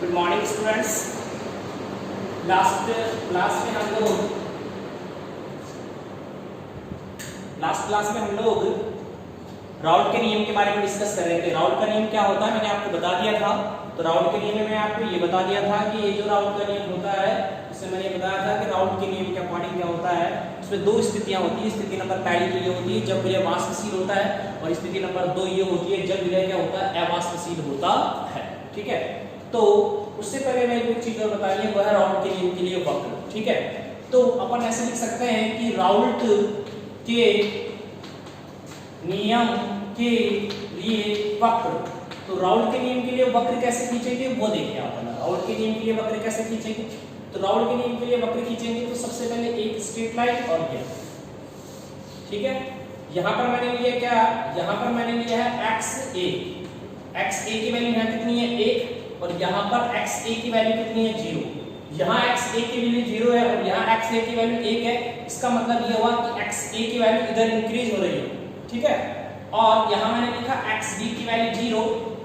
Good morning students. Last class में हम लोग राउल्ट के नियम के बारे में डिस्कस कर रहे थे। राउल्ट का नियम क्या होता है मैंने आपको बता दिया था। तो राउल्ट के नियम में मैं आपको ये बता दिया था कि ये जो राउल्ट का नियम होता है उसमें मैंने बताया था कि राउल्ट के नियम के अकॉर्डिंग क्या होता है, उसमें दो स्थितियां होती है। स्थिति नंबर पहली तो ये होती है जब विलय वाष्पशील होता है, और स्थिति नंबर 2 ये होती है जब विलय क्या होता है, अवाष्पशील होता है। ठीक है, तो उससे पहले मैं एक चीज और बताइए, वह है राउल्ट के नियम के लिए वक्र। ठीक है, तो अपन ऐसे लिख सकते हैं कि राउल्ट के नियम के लिए वक्र। तो राउल्ट के नियम के लिए वक्र कैसे खींचेंगे वो देखिए आप। राउल्ट के नियम के लिए वक्र कैसे खींचेंगे, तो राउल्ट के नियम के लिए वक्र खींचेंगे तो सबसे पहले एक स्ट्रेट लाइन और ये। ठीक है, यहां पर मैंने लिया क्या, यहां पर मैंने लिया है एक्स ए की वैल्यू यहां कितनी है 1, और यहां पर एक्स ए की वैल्यू कितनी है 0। यहां एक्स ए की वैल्यू 0 है और यहां एक्स ए की वैल्यू 1 है। इसका मतलब ये हुआ कि एक्स ए की वैल्यू इधर इंक्रीज हो रही है। ठीक है, और यहां मैंने लिखा एक्स बी की वैल्यू 0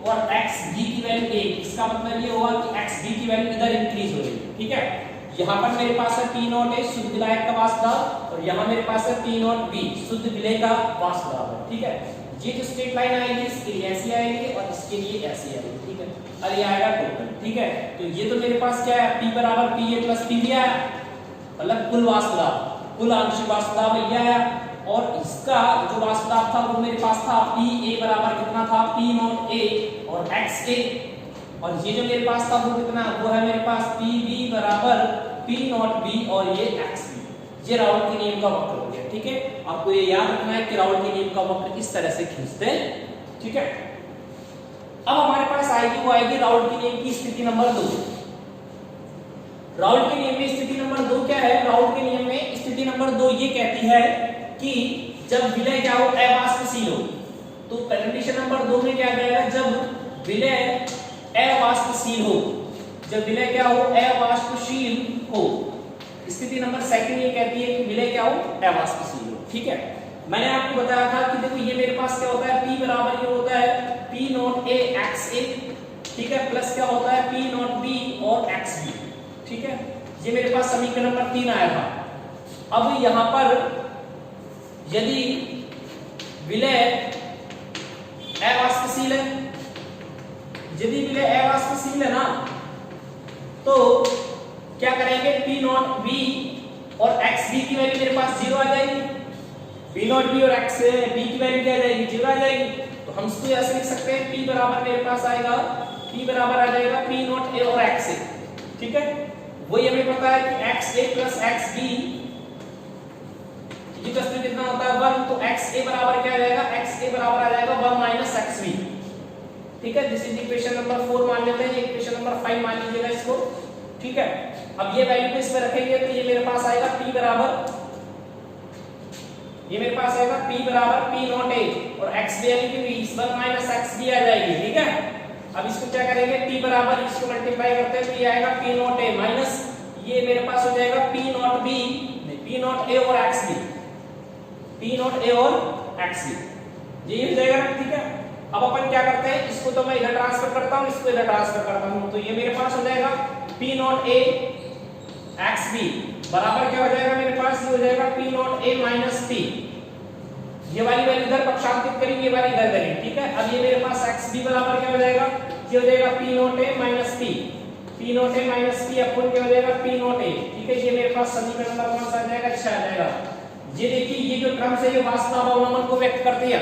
और एक्स बी की वैल्यू 1। इसका मतलब ये हुआ कि एक्स बी की वैल्यू इधर इंक्रीज हो रही है। ठीक है, यहां पर मेरे पास है P नॉट ए शुद्ध विलायक का वाष्प, और यहां मेरे पास है P नॉट बी शुद्ध विलय का वाष्प। ठीक है, ये जो स्ट्रेट लाइन आएगी इसके लिए ऐसी आएगी और इसके लिए ऐसी आएगी। ठीक है, और ये आएगा टोटल। ठीक है, तो ये तो मेरे पास क्या है, P बराबर Pa प्लस Pb आया, मतलब कुल वाष्प दाब, कुल आंशिक वाष्प दाब ये आया। और इसका जो वाष्प दाब था वो मेरे पास था Pa बराबर कितना था, P नॉट A और XA। और ये जो मेरे पास था वो कितना, वो है मेरे पास Pb बराबर P नॉट B और ये XB। ये राउल्ट के नियम का वक्र हो गया। ठीक है, आपको ये याद रखना है कि राउल्ट के नियम का वक्र इस तरह से खींचते हैं। ठीक है, अब हमारे पास आएगी वो आएगी राउल्ट के नियम की स्थिति नंबर 2। राउल्ट के नियम में स्थिति नंबर 2 क्या है, राउल्ट के नियम में स्थिति नंबर 2 ये कहती है कि जब विलय क्या हो, अवाष्पशील हो। तो कंडीशन नंबर 2 में क्या कहेगा, जब विलय अवाष्पशील हो, जब विलय क्या हो, अवाष्पशील हो। स्थिति नंबर 2 ये कहती है कि विलय क्या हो, अवाष्पशील हो। ठीक है, मैंने आपको बताया था कि देखो ये मेरे पास क्या होता है, P बराबर ये होता है P नॉट A XA। ठीक है, प्लस क्या होता है P नॉट B और XB। ठीक है, ये मेरे पास समीकरण नंबर 3 आया था। अब यहां पर यदि विलय अवाष्पशील है, यदि विलय अवाष्पशील है ना, तो क्या करेंगे, P नॉट B और XB की वैल्यू मेरे पास 0 आ जाएगी। P नॉट B और XB की वैल्यू क्या आ जाएगी, 0 आ जाएगी। तो हम इसको ऐसे लिख सकते हैं, P बराबर मेरे पास आएगा, P बराबर आ जाएगा P नॉट A और XA। ठीक है, वही हमें पता है कि XA प्लस XB ये तो कितना होता है 1, तो XA बराबर क्या आ जाएगा, XA बराबर आ जाएगा 1 माइनस XB। ठीक है, दिस इज इक्वेशन नंबर 4 मान लेते हैं, इक्वेशन नंबर 5 मान लीजिएगा इसको। ठीक है, अब ये वैल्यू को इसमें रखेंगे तो ये मेरे पास आएगा P बराबर, ये मेरे पास आएगा P बराबर P नॉट A और XB यानी कि 1 माइनस XB आ जाएगी। ठीक है, अब इसको क्या करेंगे, P बराबर इसको मल्टीप्लाई करते हैं तो ये आएगा P नॉट A माइनस ये मेरे पास हो जाएगा P not B, P not A और XB, P नॉट A और XB, ये हो जाएगा ना। ठीक है, अब अपन क्या करते हैं, इसको तो मैं इधर ट्रांसफर करता हूं, इसको इधर ट्रांसफर करता हूं, तो ये मेरे पास हो जाएगा P नॉट A XB बराबर क्या हो जाएगा मेरे पास, ये हो जाएगा P not A minus P। ये वाली वैल्यू इधर पक्षांतरित करेंगे, ये वाली इधर करेंगे। ठीक है, अब ये मेरे पास XB बराबर क्या हो जाएगा, ये हो जाएगा P not A minus P, P not A minus P अपन क्या हो जाएगा P नॉट A। ठीक है, ये मेरे पास समीकरण नंबर कौन सा आ जाएगा, 6 आ जाएगा। ये देखिए ये जो क्रम से ये वाष्प दाब अवनमन को व्यक्त करती है,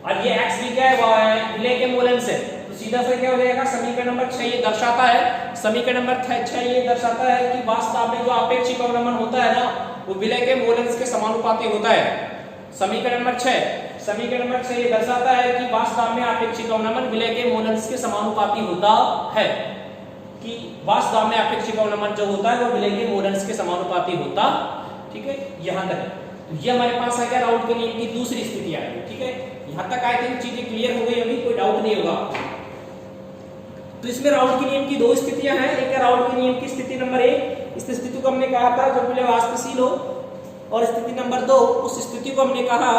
और ये XB क्या है, वो है विलय के मोलन से। तो सीधा से क्या हो जाएगा, समीकरण नंबर 6 ये दर्शाता है, समीकरण नंबर 6 ये दर्शाता है कि वाष्प दाब में जो आपेक्षिक अवनमन होता है ना, वो विलय के मोलन्स के समानुपाती होता है। समीकरण नंबर 6 ये दर्शाता है कि वाष्प दाब में आपेक्षिक अवनमन विलय के मोलन्स के समानुपाती होता है, कि वाष्प दाब में आपेक्षिक अवनमन जो होता है वो विलय के मोलन्स के समानुपाती होता। ठीक है, यहां तक तो ये हमारे पास आ गया राउल्ट के नियम की दूसरी स्थिति आ गई। ठीक है, यहां तक आई थिंक चीजें क्लियर हो गई होगी, कोई डाउट नहीं होगा। तो इसमें राउल्ट के नियम की दो स्थितियां हैं, एक है राउल्ट के नियम की स्थिति नंबर 1, इस स्थिति को हमने कहा था जब विलय वाष्पशील हो, और स्थिति नंबर 2 उस स्थिति को हमने कहा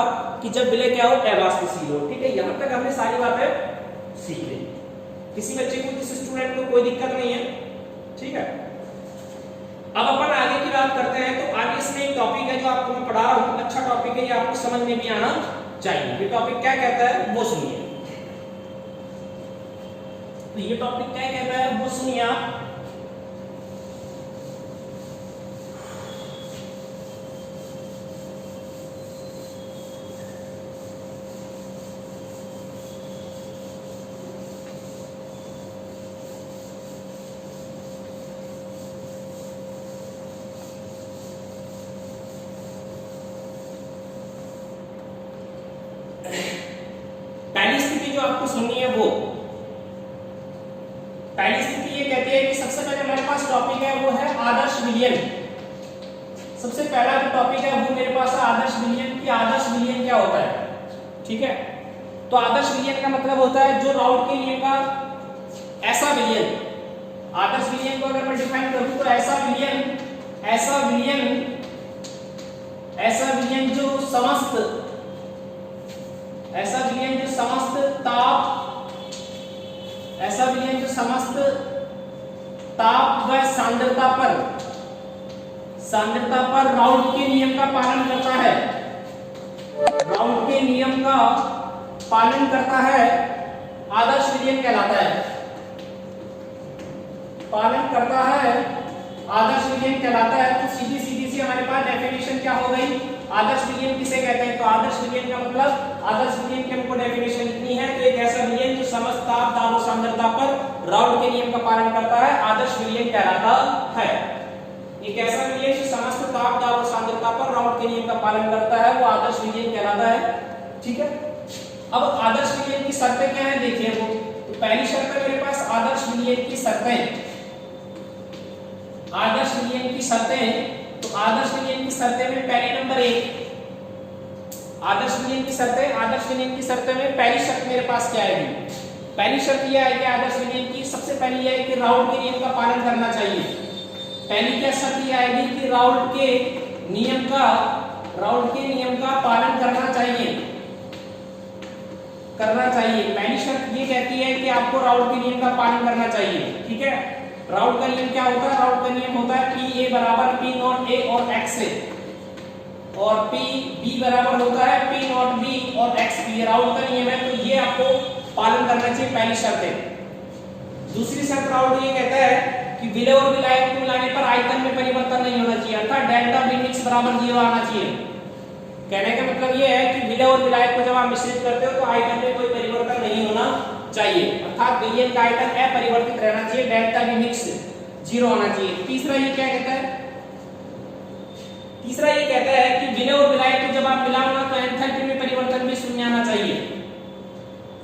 कि जब विलय क्या हो, अवाष्पशील हो। ठीक है, यहां तक हमने सारी बातें सीख ली। किसी बच्चे को, किसी स्टूडेंट को कोई दिक्कत नहीं है, ठीक है। अब अपन आगे की बात करते हैं। तो आगे इसमें एक टॉपिक है जो आपको मैं पढ़ा रहा हूँ, अच्छा टॉपिक है, ये आपको समझ में भी आना चाहिए। ये टॉपिक क्या कहता है वो सुनिए। तो ये टॉपिक क्या कहता है वो सुनिए आप। पहली स्थिति जो आपको सुननी है वो, पहली स्थिति ये कहती है कि सबसे पहले हमारे पास टॉपिक है वो है आदर्श विलयन। सबसे पहला जो टॉपिक है वो मेरे पास है आदर्श विलयन की। आदर्श विलयन क्या होता है, ठीक है। तो आदर्श विलयन का मतलब होता है जो राउट के नियम का ऐसा विलयन। आदर्श विलयन को अगर मैं डिफाइन करूं तो ऐसा विलयन, ऐसा विलयन, ऐसा विलयन जो समस्त, ऐसा विलयन जो समस्त ताप, ऐसा विलयन जो समस्त ताप व सांद्रता पर राउट के नियम का पालन करता है, राउट के नियम का पालन करता है, आदर्श विलयन कहलाता है। पालन करता है, आदर्श विलयन कहलाता है। तो सीधी सी हमारे पास डेफिनेशन क्या हो गई, आदर्श विलयन किसे कहते हैं। तो आदर्श विलयन का मतलब, आदर्श विलयन की हमको डेफिनेशन लिखनी है। तो एक ऐसा विलयन जो समस्त ताप, दाब और सांद्रता पर राउट के नियम का पालन करता है, आदर्श विलयन कहलाता है। एक ऐसा विलयन जो समस्त ताप, दाब और सांद्रता पर राउट के नियम का पालन करता है वो आदर्श विलयन कहलाता है, ठीक है। अब आदर्श विलयन की शर्तें क्या है देखिए वो। तो पहली शर्त है मेरे पास आदर्श विलयन की शर्तें। आदर्श विलयन की शर्तें, तो आदर्श विलयन की शर्तें में पहले नंबर 1 आदर्श विलयन की शर्तें। आदर्श विलयन की शर्तें में पहली शर्त मेरे पास क्या आएगी, पहली शर्त यह है कि आदर्श विलयन की सबसे पहली यह है कि राउट के नियम का पालन करना चाहिए। पहली क्या शर्त यह आएगी कि राउट के नियम का पालन करना चाहिए, पहली शर्त ये कहती है कि आपको राउट के नियम का पालन करना चाहिए, ठीक है। राउट का नियम क्या होता है, राउट का नियम होता है पी ए बराबर पी नॉट ए और एक्स ए, और पी बी बराबर होता है पी नॉट बी और एक्स बी। राउट का नियम है, तो ये आपको पालन करना चाहिए, पहली शर्त है। दूसरी शर्त राउट ये कहता है कि विलय और विलायक को मिलाने पर आयतन में परिवर्तन नहीं होना चाहिए, अर्थात डेल्टा बी मिक्स बराबर 0 आना चाहिए। कहने का मतलब ये है कि विलय और विलायक को जब आप मिश्रित करते हो तो आयतन में कोई परिवर्तन नहीं होना चाहिए, अर्थात विलयन का आयतन अपरिवर्तित रहना चाहिए, डेल्टा बी मिक्स 0 होना चाहिए। तीसरा ये क्या कहता है, तीसरा ये कहता है कि विलय और विलायक को जब आप मिलाओ ना तो एंथैल्पी में परिवर्तन भी शून्य आना चाहिए।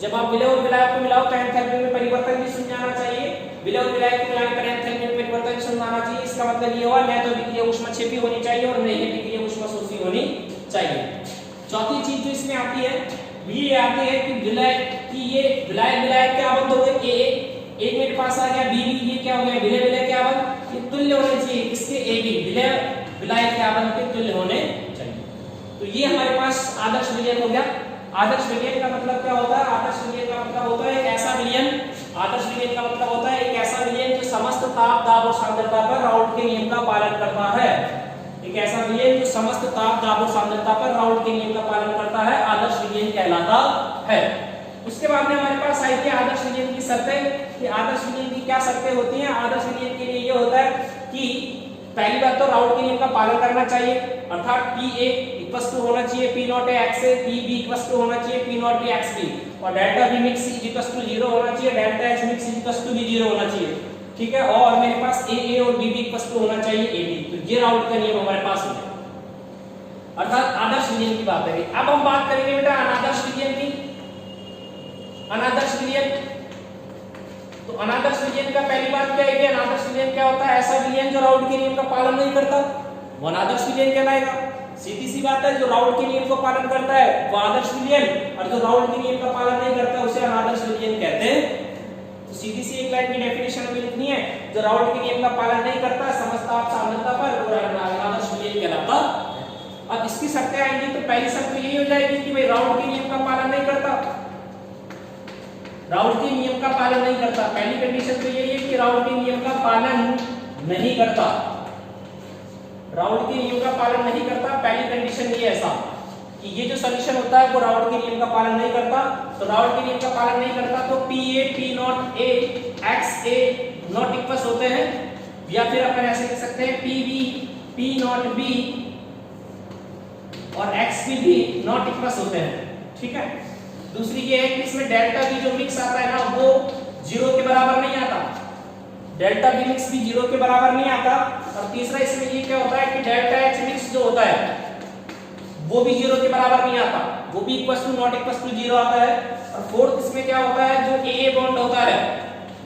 जब आप विलय और विलायक को मिलाओ तो एंथैल्पी में परिवर्तन भी शून्य आना चाहिए। विलय और विलायक को मिलाने पर एंथैल्पी में परिवर्तन शून्य आना चाहिए। इसका मतलब ये हुआ न तो विक्रिया ऊष्मक्षेपी होनी चाहिए और न ही विक्रिया ऊष्मशोषी होनी चाहिए। चौथी चीज जो इसमें आती है ये आती है कि विलय की ये विलायक क्या आबद्ध हो गए, एक मेरे पास आ गया बी, ये क्या हो गया विलय क्या आबद्ध, ये तुल्य होने चाहिए किसके, ए बी, विलय के आबद्ध के तुल्य होने चाहिए। तो ये हमारे पास आदर्श विलयन हो गया। आदर्श विलयन का मतलब क्या होता है, आदर्श विलयन का मतलब होता है एक ऐसा विलयन, आदर्श विलयन का मतलब होता है एक ऐसा विलयन जो समस्त ताप, दाब और सांद्रता पर राउट के नियम का पालन करता है। एक ऐसा विलयन जो समस्त ताप, दाब और सांद्रता पर राउट के नियम का पालन करता है, आदर्श विलयन कहलाता है। उसके बाद में हमारे पास आई थी आदर्श विलयन की शर्तें। कि आदर्श विलयन की क्या शर्तें होती हैं। आदर्श विलयन के लिए ये होता है कि पहली बात तो राउट के नियम का पालन करना चाहिए, अर्थात पी ए इक्वल्स टू होना चाहिए P not A X A, P B equals to होना चाहिए P not B X B, और delta B mix equals to 0 होना चाहिए, delta H mix equals to भी 0 होना चाहिए, ठीक है। और मेरे पास ए और बी इक्वल्स टू होना चाहिए ए बी। तो ये राउट का नियम हमारे पास है, अर्थात आदर्श विलयन की बात है। अब हम बात करेंगे बेटा अनादर्श विलयन की। अनादर्श विलयन, तो अनादर्श विलयन का पहली बात क्या है कि अनादर्श विलयन क्या होता है, ऐसा विलयन जो राउट के नियम का पालन नहीं करता वो अनादर्श विलयन कहलाएगा। सीधी सी बात है, जो राउट के नियम को पालन करता है वो आदर्श विलयन, और जो राउट के नियम का पालन नहीं करता उसे अनादर्श विलयन कहते हैं। तो सीधी सी एक लाइन की डेफिनेशन हमें लिखनी है, जो राउट के नियम का पालन नहीं करता समस्त ताप सांद्रता पर वो अनादर्श विलयन कहलाता। अब इसकी शर्तें आएंगी, तो पहली शर्त यही हो जाएगी कि भाई राउट के नियम का पालन नहीं करता, राउल्ट के नियम का पालन नहीं करता। पहली कंडीशन तो यही है कि राउल्ट के नियम का पालन नहीं करता, राउल्ट के नियम का पालन नहीं करता। पहली कंडीशन ये ऐसा कि ये जो सॉल्यूशन होता है वो राउल्ट के नियम का पालन नहीं करता। तो राउल्ट के नियम का पालन नहीं करता तो P A P not A X A not equals होते हैं, या फिर अपन ऐसे लिख सकते हैं P B P not B और एक्स भी नॉट इक्वल्स होते हैं। ठीक है। दूसरी ये है कि इसमें डेल्टा बी जो मिक्स आता है ना वो 0 के बराबर नहीं आता, डेल्टा बी मिक्स भी 0 के बराबर नहीं आता। और तीसरा इसमें ये क्या होता है कि डेल्टा एच मिक्स जो होता है वो भी 0 के बराबर नहीं आता, वो भी equals to not equals to 0 आता है। और फोर्थ इसमें क्या होता है, जो ए बॉन्ड होता है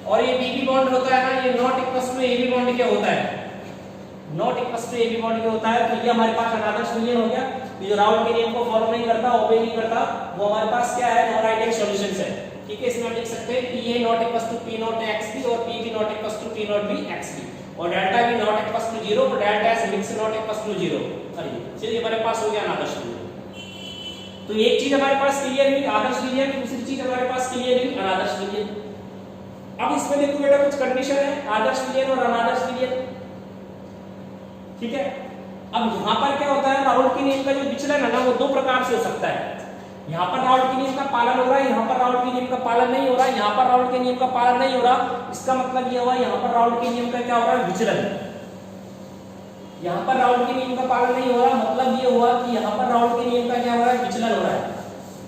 और ये बी बॉन्ड होता है ना, ये not equals to A B bond क्या होता है, not equals to A B bond क्या होता है। तो ये हमारे पास अनादर्श यूनियन हो गया। ये जो राउल्ट के नियम को फॉलो नहीं करता, ओबे नहीं करता, वो हमारे पास क्या है, नॉन आइडियल सॉल्यूशंस है। ठीक है। इसमें हम लिख सकते हैं P A not equals to P not X B और P B not equals to P not B X B और delta B not equals to 0 और delta S mix not equals to 0। चलिए हमारे पास हो गया अनादर्श यूनियन। तो एक चीज हमारे पास क्लियर हुई आदर्श यूनियन, दूसरी चीज हमारे पास क्लियर हुई अनादर्श यूनियन। अब इसमें देखो बेटा कुछ कंडीशन है आदर्श यूनियन और अनादर्श यूनियन। ठीक है। अब यहाँ पर क्या होता है, राउल्ट के नियम का जो विचलन है ना वो दो प्रकार से हो सकता है। यहाँ पर राउल्ट के नियम का पालन हो रहा है, यहाँ पर राउल्ट के नियम का पालन नहीं हो रहा, यहाँ पर राउल्ट के नियम का पालन नहीं हो रहा। इसका मतलब ये हुआ यहाँ पर राउल्ट के नियम का क्या हो रहा है, विचलन। यहाँ पर राउल्ट के नियम का पालन नहीं हो रहा, मतलब ये हुआ कि यहाँ पर राउल्ट के नियम का क्या हो रहा है, विचलन हो रहा है।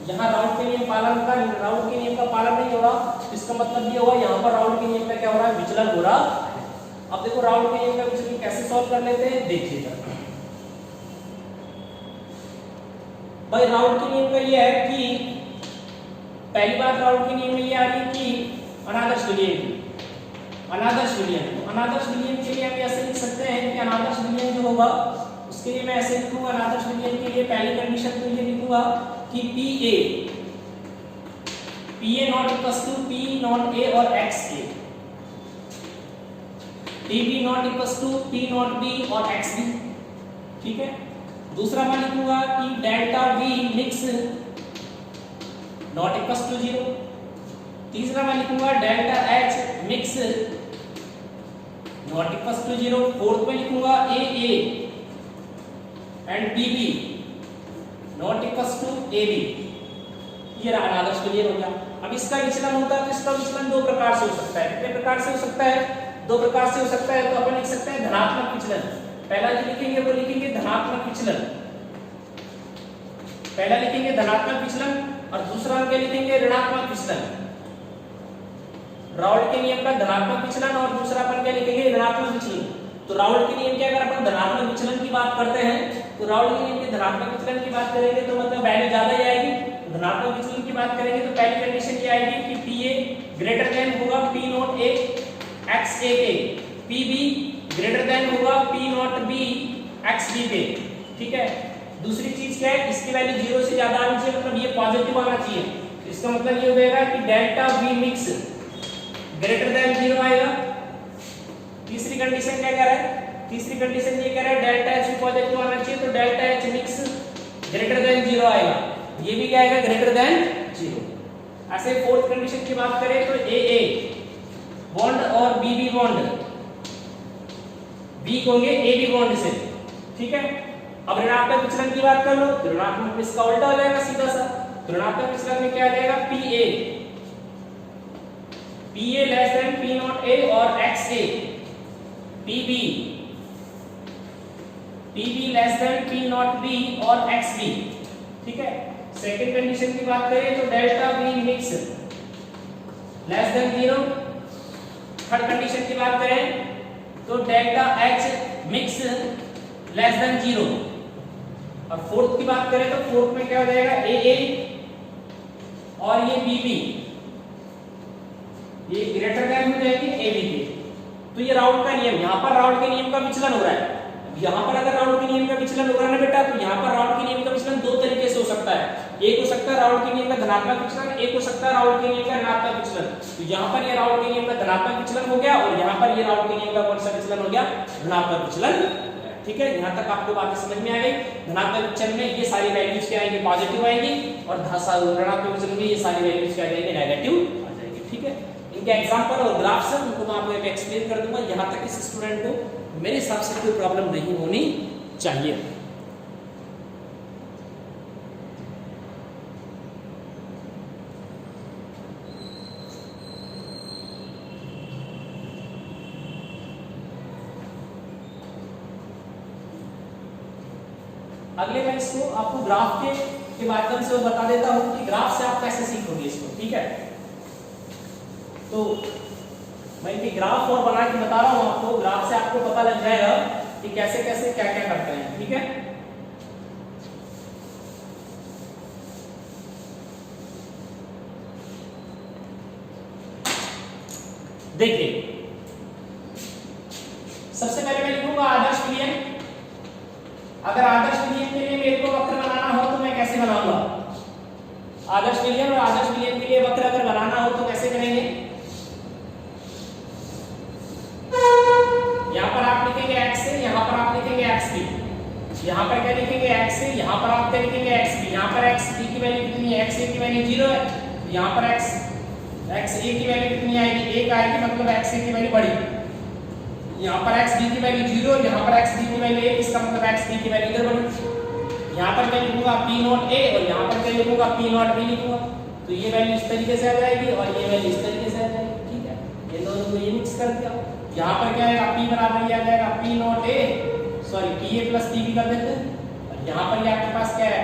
यहाँ राउल्ट के नियम का पालन नहीं हो रहा, इसका मतलब ये हुआ यहाँ पर राउल्ट के नियम का क्या हो रहा है, विचलन हो रहा। अब देखो राउल्ट के नियम का विचलन कैसे सॉल्व कर लेते हैं, देखिएगा भाई। राउल्ट के नियम का ये है कि पहली बात राउल्ट के नियम में ये आ रही कि अनादर्श विलयन की, अनादर्श विलयन। तो अनादर्श विलयन के लिए हम ऐसे लिख सकते हैं कि अनादर्श विलयन जो होगा उसके लिए मैं ऐसे लिखूंगा, अनादर्श विलयन के लिए पहली कंडीशन तो ये लिखूंगा कि P A not equals to P not A और X A, P B not equals to P not B और एक्स बी। ठीक है। दूसरा मैं लिखूंगा कि delta V mix not equals to 0। तीसरा मैं लिखूंगा delta H mix not equals to 0। Fourth में लिखूंगा A A and B B not equals to A B. ये रहा अनादर्श विलयन हो गया। अब इसका विचलन होता है तो इसका विचलन दो प्रकार से हो सकता है। कितने प्रकार से हो सकता है, दो प्रकार से हो सकता है। तो अपन लिख सकते हैं धनात्मक विचलन। पहला जो लिखेंगे वो लिखेंगे धनात्मक विचलन, पहला लिखेंगे धनात्मक विचलन और दूसरा हम क्या लिखेंगे, ऋणात्मक विचलन। राउल्ट के नियम का धनात्मक विचलन और दूसरा अपन क्या लिखेंगे, ऋणात्मक विचलन। तो राउल्ट के नियम के अगर अपन धनात्मक विचलन की बात करते हैं तो राउल्ट के नियम के धनात्मक विचलन की बात करेंगे तो मतलब वैल्यू ज्यादा ही आएगी। धनात्मक विचलन की बात करेंगे तो पहली कंडीशन ये आएगी कि पी ए ग्रेटर देन होगा P not A X A के, पी बी ग्रेटर देन होगा P not B X B के। ठीक है। दूसरी चीज क्या है, इसकी वैल्यू 0 से ज्यादा आनी चाहिए, मतलब ये पॉजिटिव आना चाहिए। इसका मतलब ये हो जाएगा कि delta V mix greater than 0 आएगा। तीसरी कंडीशन क्या कह रहा है, तीसरी कंडीशन ये कह रहा है डेल्टा एच पॉजिटिव आना चाहिए, तो delta H mix greater than 0 आएगा। ये भी क्या आएगा, ग्रेटर देन 0। ऐसे फोर्थ कंडीशन की बात करें तो ए ए बॉन्ड और बी बी बॉन्ड, बी होंगे ए बी बॉन्ड से। ठीक है। अब ऋणात्मक विचलन की बात कर लो तो ऋणात्मक में इसका उल्टा हो जाएगा सीधा सा। तो ऋणात्मक विचलन में क्या आ जाएगा, P A less than P not A और X A, P B less than P not B और एक्स बी। ठीक है। सेकंड कंडीशन की बात करें तो delta B mix less than 0। Third condition की बात करें तो delta H mix less than 0। और फोर्थ की बात करें तो फोर्थ में क्या हो जाएगा, ए ए और ये बी बी, ये ग्रेटर देन हो जाएगी ए बी के। तो ये राउल्ट का नियम, यहाँ पर राउल्ट के नियम का विचलन हो रहा है। यहाँ पर अगर राउल्ट के नियम का विचलन हो रहा है ना बेटा, तो यहाँ पर राउल्ट के नियम का विचलन दो तरीके से हो सकता है। एक हो सकता है राउल्ट के नियम का धनात्मक विचलन, एक हो सकता है राउल्ट के नियम का ऋणात्मक विचलन। तो यहाँ पर ये राउल्ट के नियम का धनात्मक विचलन हो गया और यहाँ पर ये राउल्ट के नियम का कौन सा विचलन हो गया, ऋणात्मक विचलन। ठीक है। यहाँ तक आपको बातें समझ में आ गई। धनात्मक विचलन में ये सारी वैल्यूज क्या आएंगी, पॉजिटिव आएंगी और ऋणात्मक विचलन में ये सारी वैल्यूज क्या आ जाएंगी, नेगेटिव आ जाएंगी। ठीक है। इनके एग्जांपल और ग्राफ से उनको मैं आपको एक्सप्लेन कर दूंगा। यहाँ तक इस स्टूडेंट को मेरे हिसाब से कोई प्रॉब्लम नहीं होनी चाहिए। अगले मैं इसको आपको ग्राफ के माध्यम से बता देता हूं कि ग्राफ से आप कैसे सीखोगे इसको, ठीक है। तो मैं इनके ग्राफ और बना के बता रहा हूं आपको, ग्राफ से आपको पता लग जाएगा कि कैसे कैसे क्या क्या करते हैं, ठीक है। देखिए सबसे पहले मैं लिखूंगा आदर्श विलयन। अगर आदर्श विलयन के लिए मेरे को वक्र बनाना हो तो मैं कैसे बनाऊंगा? आदर्श विलयन और आदर्श विलयन के लिए वक्र अगर बनाना हो तो कैसे करेंगे? यहां पर आप लिखेंगे x से, यहां पर आप लिखेंगे xb, यहां पर क्या लिखेंगे x से, यहां पर आप क्या लिखेंगे xb। यहां पर xb की वैल्यू कितनी है? xa की वैल्यू 0 है, तो यहां पर xa की वैल्यू कितनी आएगी? 1 आएगी, मतलब xa की वैल्यू बढ़ी। यहाँ पर xb की वैल्यू 0, यहाँ पर xb की वैल्यू 1, इसका मतलब xb की वैल्यू इधर बढ़ी। यहाँ पर क्या लिखूंगा? p नॉट a और यहाँ पर क्या लिखूंगा? p नॉट b लिखूंगा। तो ये वैल्यू इस तरीके से आ जाएगी और ये वैल्यू इस तरीके से आ जाएगी, ठीक है। ये दोनों को ये मिक्स कर दिया। यहाँ पर क्या आएगा? p बराबर ये आ जाएगा p not a, sorry pa plus tb कर देते हैं। और यहाँ पर ये आपके पास क्या है?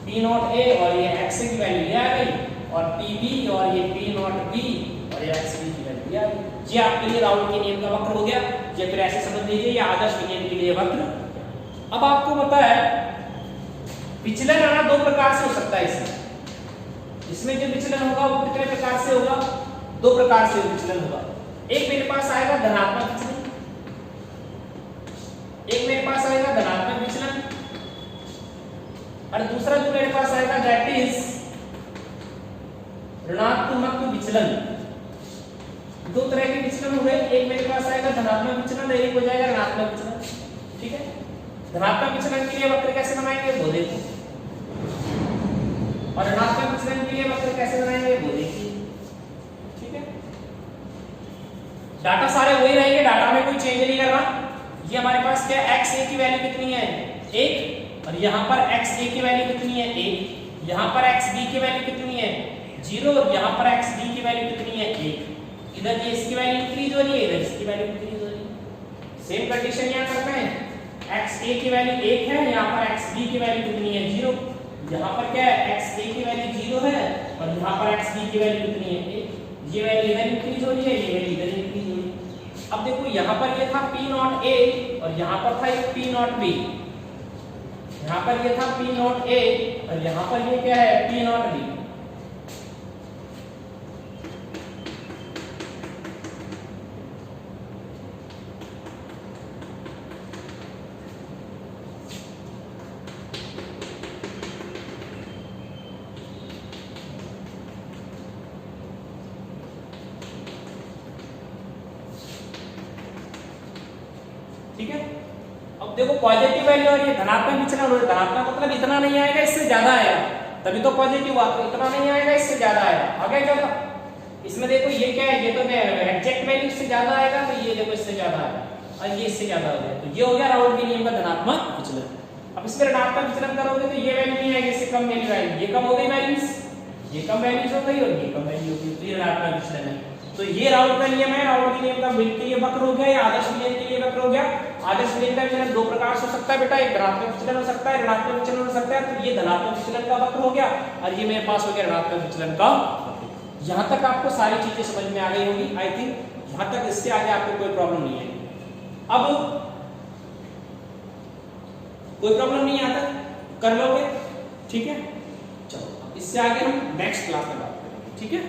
p नॉट a और ये xa की वैल्यू ये आ गई, और pb और ये p नॉट b और ये xb की वैल्यू ये आ गई। ये आपके लिए राउंड के नियम का वक्र हो गया। या फिर ऐसे समझ लीजिए ये आदर्श विलयन के लिए वक्र। अब आपको पता है विचलन आना दो प्रकार से हो सकता है इसमें जो विचलन होगा वो कितने प्रकार से होगा? दो प्रकार से विचलन होगा। एक मेरे पास आएगा धनात्मक विचलन, एक मेरे पास आएगा धनात्मक विचलन, और दूसरा जो मेरे पास आएगा दैट इज ऋणात्मक विचलन। दो तरह के विचलन हुए, एक मेरे पास आएगा धनात्मक विचलन, एक हो जाएगा ऋणात्मक विचलन, ठीक है। धनात्मक विचलन के लिए वक्र कैसे बनाएंगे वो देखो, और ऋणात्मक विचलन के लिए वक्र कैसे बनाएंगे वो देखिए, ठीक है। डाटा सारे वही रहेंगे, डाटा में कोई चेंज नहीं करना। ये हमारे पास क्या xa की वैल्यू कितनी है? 1, और यहाँ पर xa की वैल्यू कितनी है? 1, यहाँ पर xb की वैल्यू कितनी है? 0, और यहाँ पर xb की वैल्यू कितनी है? 1। इधर ये इसकी वैल्यू इंक्रीज हो रही है, इधर इसकी वैल्यू इंक्रीज हो रही है। सेम कंडीशन यहाँ करते हैं, xa की वैल्यू 1 है, यहाँ पर xb की वैल्यू कितनी है? 0। यहाँ पर क्या है? xa की वैल्यू 0 है और यहाँ पर xb की वैल्यू कितनी है? 1। ये वैल्यू इधर इंक्रीज हो रही है, ये वैल्यू इधर इंक्रीज हो रही है। अब देखो यहाँ पर ये था p नॉट a और यहाँ पर था एक p नॉट b। यहाँ पर ये था p नॉट a और यहाँ पर ये क्या है? p not b। ठीक है। अब देखो पॉजिटिव वैल्यू और ये धनात्मक विचलन हो, धनात्मक मतलब इतना नहीं आएगा, इससे ज्यादा आएगा, तभी तो पॉजिटिव हुआ। तो इतना नहीं आएगा, इससे ज्यादा आएगा, आगे ज्यादा। इसमें देखो ये क्या है? ये तो एग्जैक्ट वैल्यू इससे ज्यादा आएगा, तो ये देखो इससे ज्यादा आएगा और ये इससे ज्यादा हो गया। तो ये हो गया राउंड के नियम का धनात्मक विचलन। अब इसमें ऋणात्मक विचलन करोगे तो ये वैल्यू नहीं आएगी, इससे कम वैल्यू आएगी। ये कम हो गई वैल्यूज, ये कम वैल्यूज हो गई और ये कम वैल्यू हो गई, तो ये ऋणात्मक विचलन है। तो ये राउंड का नियम है। राउंड के नियम का बिल्कुल के लिए वक्र हो गया, या आदर्श विलयन के लिए वक्र हो गया। आदर्श विलयन का विचलन दो प्रकार से हो सकता है बेटा, एक धनात्मक विचलन हो सकता है, ऋणात्मक विचलन हो सकता है। तो ये धनात्मक विचलन का वक्र हो गया और ये मेरे पास हो गया ऋणात्मक विचलन का वक्र। यहाँ तक आपको सारी चीजें समझ में आ गई होगी आई थिंक। यहाँ तक, इससे आगे आपको कोई प्रॉब्लम नहीं है। अब कोई प्रॉब्लम नहीं आता, कर लोगे, ठीक है। चलो इससे आगे हम नेक्स्ट क्लास में बात करेंगे, ठीक है।